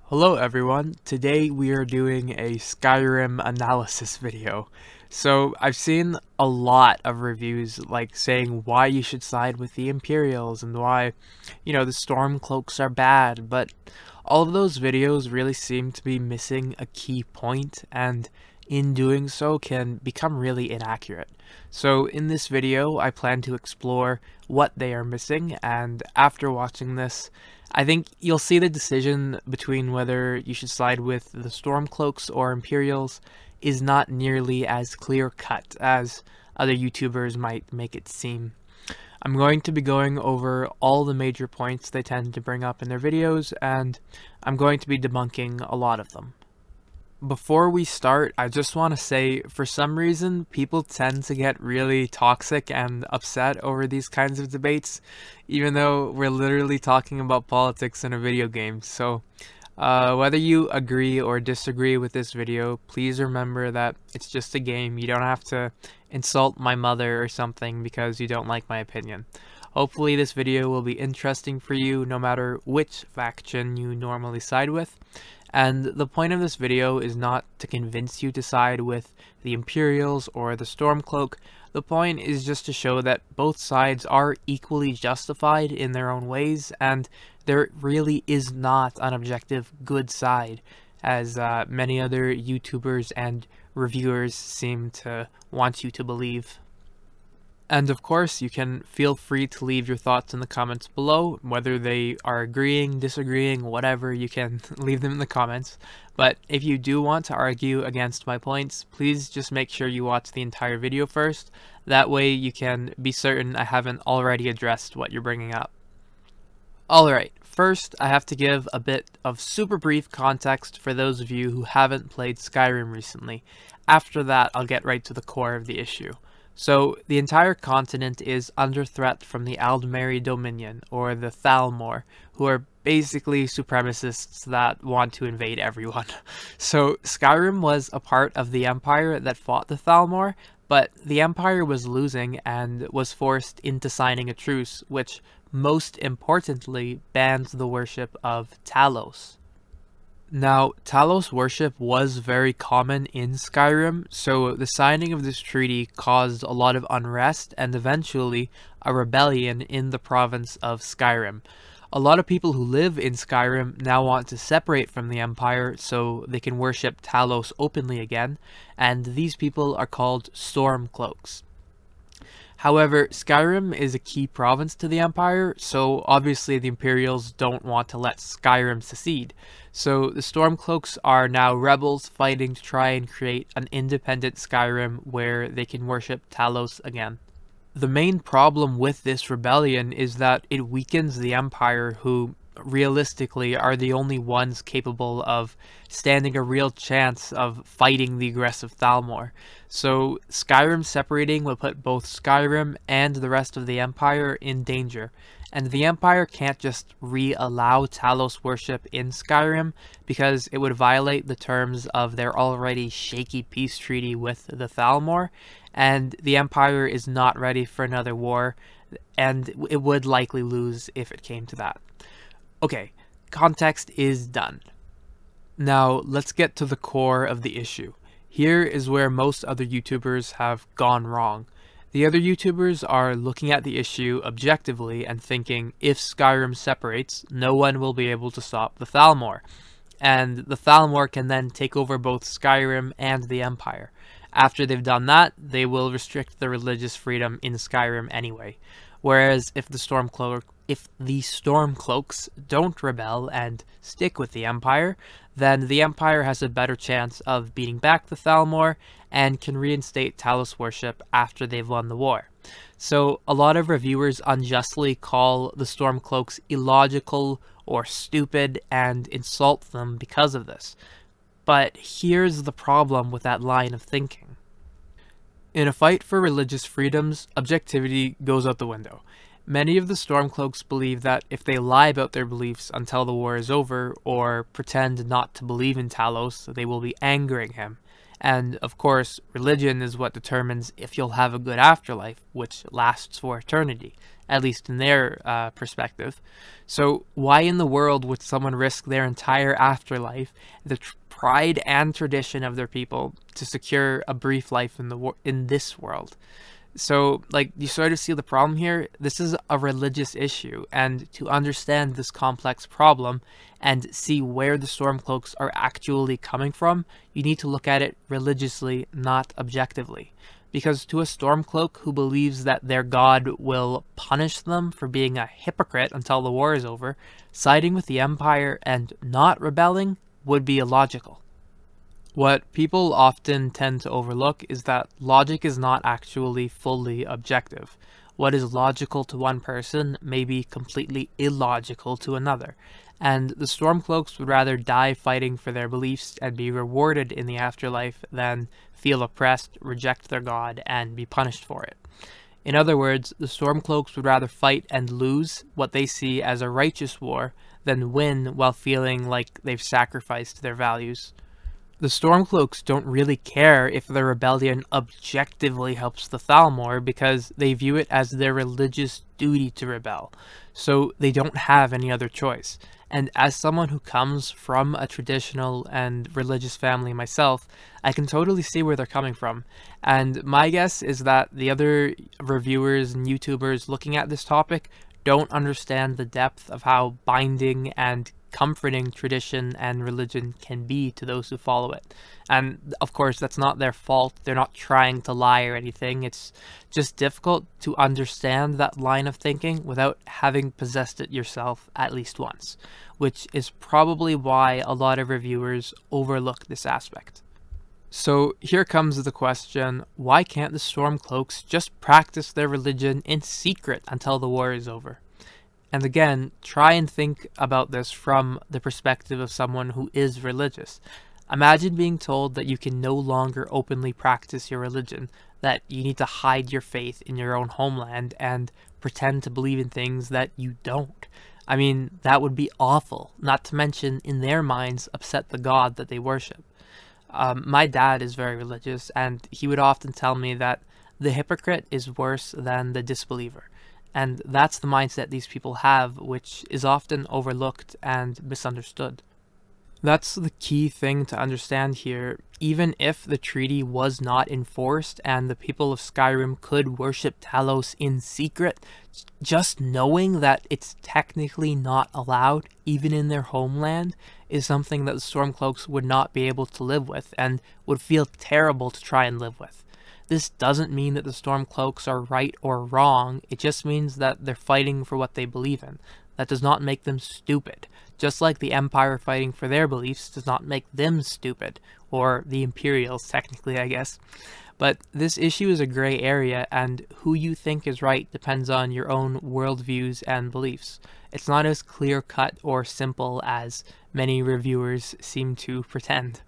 Hello everyone, today we are doing a Skyrim analysis video. So I've seen a lot of reviews like saying why you should side with the Imperials and why, the Stormcloaks are bad, but all of those videos really seem to be missing a key point and in doing so can become really inaccurate. So in this video I plan to explore what they are missing, and after watching this I think you'll see the decision between whether you should side with the Stormcloaks or Imperials is not nearly as clear-cut as other YouTubers might make it seem. I'm going to be going over all the major points they tend to bring up in their videos, and I'm going to be debunking a lot of them. Before we start, I just want to say, for some reason, people tend to get really toxic and upset over these kinds of debates, even though we're literally talking about politics in a video game. So, whether you agree or disagree with this video, please remember that it's just a game. You don't have to insult my mother or something because you don't like my opinion. Hopefully this video will be interesting for you no matter which faction you normally side with. And the point of this video is not to convince you to side with the Imperials or the Stormcloak. The point is just to show that both sides are equally justified in their own ways, and there really is not an objective good side, as many other YouTubers and reviewers seem to want you to believe. And of course, you can feel free to leave your thoughts in the comments below, whether they are agreeing, disagreeing, whatever, you can leave them in the comments. But if you do want to argue against my points, please just make sure you watch the entire video first. That way you can be certain I haven't already addressed what you're bringing up. Alright, first I have to give a bit of super brief context for those of you who haven't played Skyrim recently. After that, I'll get right to the core of the issue. So, the entire continent is under threat from the Aldmeri Dominion, or the Thalmor, who are basically supremacists that want to invade everyone. So, Skyrim was a part of the Empire that fought the Thalmor, but the Empire was losing and was forced into signing a truce, which, most importantly, bans the worship of Talos. Now, Talos worship was very common in Skyrim, so the signing of this treaty caused a lot of unrest and eventually a rebellion in the province of Skyrim. A lot of people who live in Skyrim now want to separate from the Empire so they can worship Talos openly again, and these people are called Stormcloaks. However, Skyrim is a key province to the Empire, so obviously the Imperials don't want to let Skyrim secede. So the Stormcloaks are now rebels fighting to try and create an independent Skyrim where they can worship Talos again. The main problem with this rebellion is that it weakens the Empire, who realistically are the only ones capable of standing a real chance of fighting the aggressive Thalmor. So Skyrim separating will put both Skyrim and the rest of the Empire in danger, and the Empire can't just re-allow Talos worship in Skyrim because it would violate the terms of their already shaky peace treaty with the Thalmor, and the Empire is not ready for another war, and it would likely lose if it came to that. Okay, context is done. Now, let's get to the core of the issue. Here is where most other YouTubers have gone wrong. The other YouTubers are looking at the issue objectively and thinking if Skyrim separates, no one will be able to stop the Thalmor. And the Thalmor can then take over both Skyrim and the Empire. After they've done that, they will restrict the religious freedom in Skyrim anyway. Whereas if the Stormcloaks don't rebel and stick with the Empire, then the Empire has a better chance of beating back the Thalmor and can reinstate Talos worship after they've won the war. So a lot of reviewers unjustly call the Stormcloaks illogical or stupid and insult them because of this. But here's the problem with that line of thinking. In a fight for religious freedoms, objectivity goes out the window. Many of the Stormcloaks believe that if they lie about their beliefs until the war is over, or pretend not to believe in Talos, they will be angering him. And of course, religion is what determines if you'll have a good afterlife, which lasts for eternity. at least in their perspective. So why in the world would someone risk their entire afterlife, the pride and tradition of their people, to secure a brief life in this world? So, like, you sort of see the problem here. This is a religious issue, and to understand this complex problem and see where the Stormcloaks are actually coming from, you need to look at it religiously, not objectively. Because to a Stormcloak who believes that their god will punish them for being a hypocrite until the war is over, siding with the Empire and not rebelling would be illogical. What people often tend to overlook is that logic is not actually fully objective. What is logical to one person may be completely illogical to another, and the Stormcloaks would rather die fighting for their beliefs and be rewarded in the afterlife than feel oppressed, reject their god, and be punished for it. In other words, the Stormcloaks would rather fight and lose what they see as a righteous war than win while feeling like they've sacrificed their values. The Stormcloaks don't really care if the rebellion objectively helps the Thalmor because they view it as their religious duty to rebel, so they don't have any other choice. And as someone who comes from a traditional and religious family myself, I can totally see where they're coming from. And my guess is that the other reviewers and YouTubers looking at this topic don't understand the depth of how binding and comforting tradition and religion can be to those who follow it. And of course, that's not their fault. They're not trying to lie or anything. It's just difficult to understand that line of thinking without having possessed it yourself at least once, which is probably why a lot of reviewers overlook this aspect. So here comes the question, why can't the Stormcloaks just practice their religion in secret until the war is over? And again, try and think about this from the perspective of someone who is religious. Imagine being told that you can no longer openly practice your religion, that you need to hide your faith in your own homeland and pretend to believe in things that you don't. I mean, that would be awful, not to mention, in their minds, upset the god that they worship. My dad is very religious, and he would often tell me that the hypocrite is worse than the disbeliever. And that's the mindset these people have, which is often overlooked and misunderstood. That's the key thing to understand here. Even if the treaty was not enforced and the people of Skyrim could worship Talos in secret, just knowing that it's technically not allowed, even in their homeland, is something that the Stormcloaks would not be able to live with and would feel terrible to try and live with. This doesn't mean that the Stormcloaks are right or wrong, it just means that they're fighting for what they believe in. That does not make them stupid. Just like the Empire fighting for their beliefs does not make them stupid, or the Imperials technically, I guess. But this issue is a gray area, and who you think is right depends on your own worldviews and beliefs. It's not as clear-cut or simple as many reviewers seem to pretend.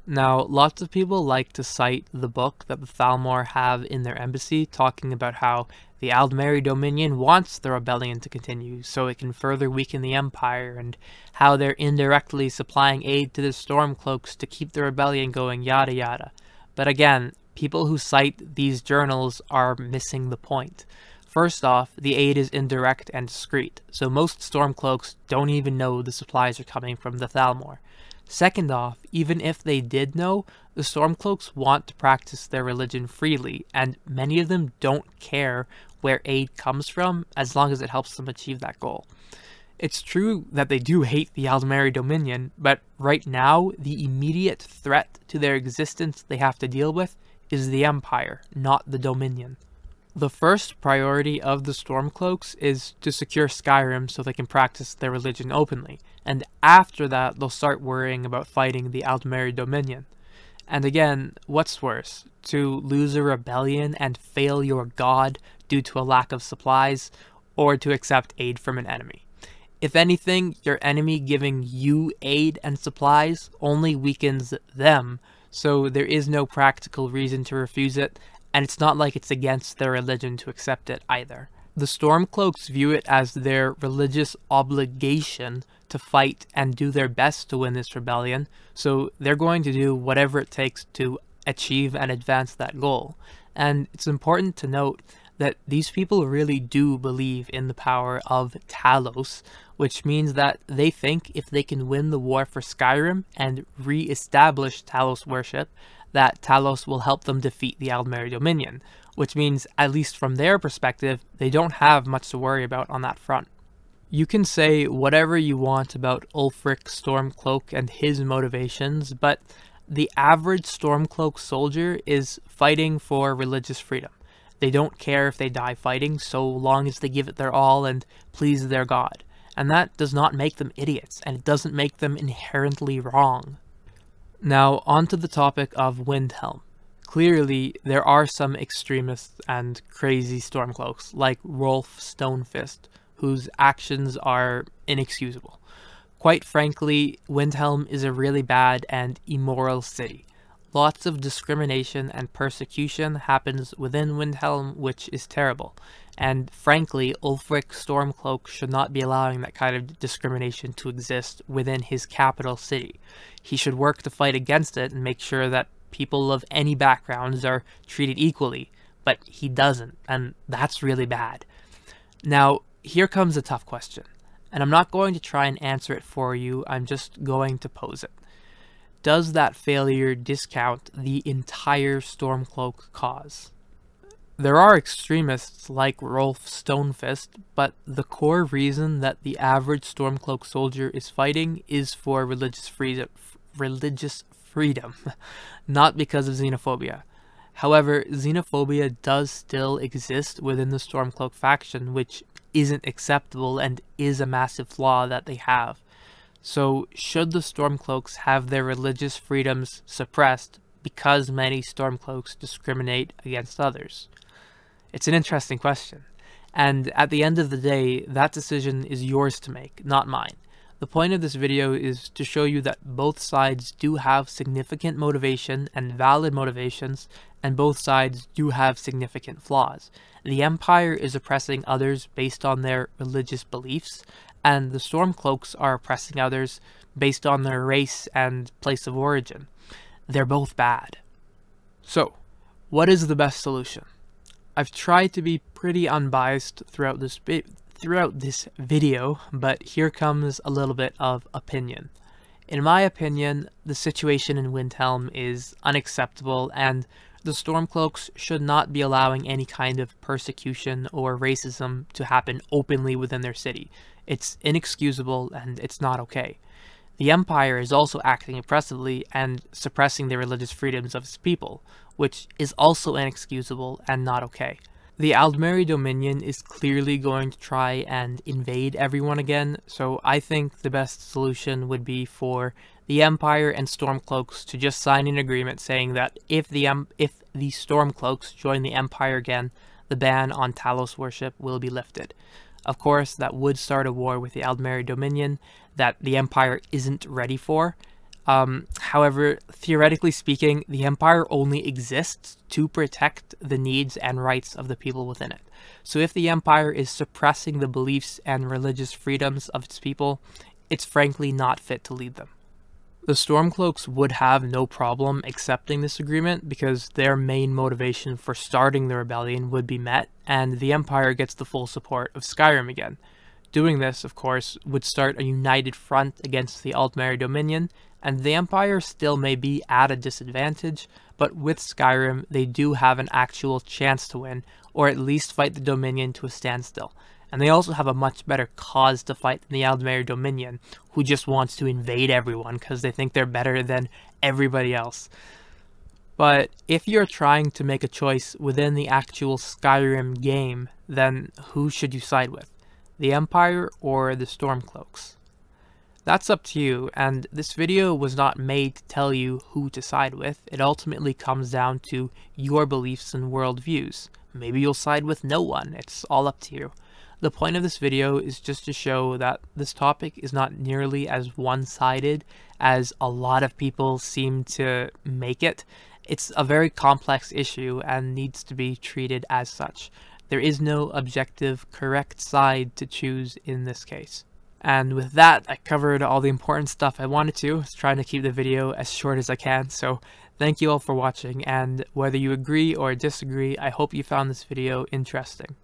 Now, lots of people like to cite the book that the Thalmor have in their embassy, talking about how the Aldmeri Dominion wants the rebellion to continue so it can further weaken the Empire, and how they're indirectly supplying aid to the Stormcloaks to keep the rebellion going, yada yada. But again, people who cite these journals are missing the point. First off, the aid is indirect and discreet, so most Stormcloaks don't even know the supplies are coming from the Thalmor. Second off, even if they did know, the Stormcloaks want to practice their religion freely, and many of them don't care where aid comes from as long as it helps them achieve that goal. It's true that they do hate the Aldmeri Dominion, but right now, the immediate threat to their existence they have to deal with is the Empire, not the Dominion. The first priority of the Stormcloaks is to secure Skyrim so they can practice their religion openly, and after that they'll start worrying about fighting the Aldmeri Dominion. And again, what's worse, to lose a rebellion and fail your god due to a lack of supplies, or to accept aid from an enemy? If anything, your enemy giving you aid and supplies only weakens them, so there is no practical reason to refuse it, and it's not like it's against their religion to accept it either. The Stormcloaks view it as their religious obligation to fight and do their best to win this rebellion, so they're going to do whatever it takes to achieve and advance that goal. And it's important to note that these people really do believe in the power of Talos, which means that they think if they can win the war for Skyrim and re-establish Talos worship, that Talos will help them defeat the Aldmeri Dominion, which means, at least from their perspective, they don't have much to worry about on that front. You can say whatever you want about Ulfric Stormcloak and his motivations, but the average Stormcloak soldier is fighting for religious freedom. They don't care if they die fighting, so long as they give it their all and please their god. And that does not make them idiots, and it doesn't make them inherently wrong. Now, onto the topic of Windhelm. Clearly, there are some extremists and crazy Stormcloaks, like Rolf Stonefist, whose actions are inexcusable. Quite frankly, Windhelm is a really bad and immoral city. Lots of discrimination and persecution happens within Windhelm, which is terrible. And frankly, Ulfric Stormcloak should not be allowing that kind of discrimination to exist within his capital city. He should work to fight against it and make sure that people of any backgrounds are treated equally, but he doesn't, and that's really bad. Now, here comes a tough question, and I'm not going to try and answer it for you, I'm just going to pose it. Does that failure discount the entire Stormcloak cause? There are extremists like Rolf Stonefist, but the core reason that the average Stormcloak soldier is fighting is for religious freedom, not because of xenophobia. However, xenophobia does still exist within the Stormcloak faction, which isn't acceptable and is a massive flaw that they have. So, should the Stormcloaks have their religious freedoms suppressed because many Stormcloaks discriminate against others? It's an interesting question, and at the end of the day, that decision is yours to make, not mine. The point of this video is to show you that both sides do have significant motivation and valid motivations, and both sides do have significant flaws. The Empire is oppressing others based on their religious beliefs, and the Stormcloaks are oppressing others based on their race and place of origin. They're both bad. So, what is the best solution? I've tried to be pretty unbiased throughout this video, but here comes a little bit of opinion. In my opinion, the situation in Windhelm is unacceptable, and the Stormcloaks should not be allowing any kind of persecution or racism to happen openly within their city. It's inexcusable and it's not okay. The Empire is also acting oppressively and suppressing the religious freedoms of its people, which is also inexcusable and not okay. The Aldmeri Dominion is clearly going to try and invade everyone again, so I think the best solution would be for the Empire and Stormcloaks to just sign an agreement saying that if the Stormcloaks join the Empire again, the ban on Talos worship will be lifted. Of course, that would start a war with the Aldmeri Dominion that the Empire isn't ready for. However, theoretically speaking, the Empire only exists to protect the needs and rights of the people within it. So if the Empire is suppressing the beliefs and religious freedoms of its people, it's frankly not fit to lead them. The Stormcloaks would have no problem accepting this agreement because their main motivation for starting the rebellion would be met, and the Empire gets the full support of Skyrim again. Doing this, of course, would start a united front against the Aldmeri Dominion, and the Empire still may be at a disadvantage, but with Skyrim, they do have an actual chance to win, or at least fight the Dominion to a standstill. And they also have a much better cause to fight than the Aldmeri Dominion, who just wants to invade everyone because they think they're better than everybody else. But if you're trying to make a choice within the actual Skyrim game, then who should you side with? The Empire or the Stormcloaks? That's up to you, and this video was not made to tell you who to side with. It ultimately comes down to your beliefs and worldviews. Maybe you'll side with no one, it's all up to you. The point of this video is just to show that this topic is not nearly as one-sided as a lot of people seem to make it. It's a very complex issue and needs to be treated as such. There is no objective, correct side to choose in this case. And with that, I covered all the important stuff I wanted to. I was trying to keep the video as short as I can, so Thank you all for watching, and whether you agree or disagree, I hope you found this video interesting.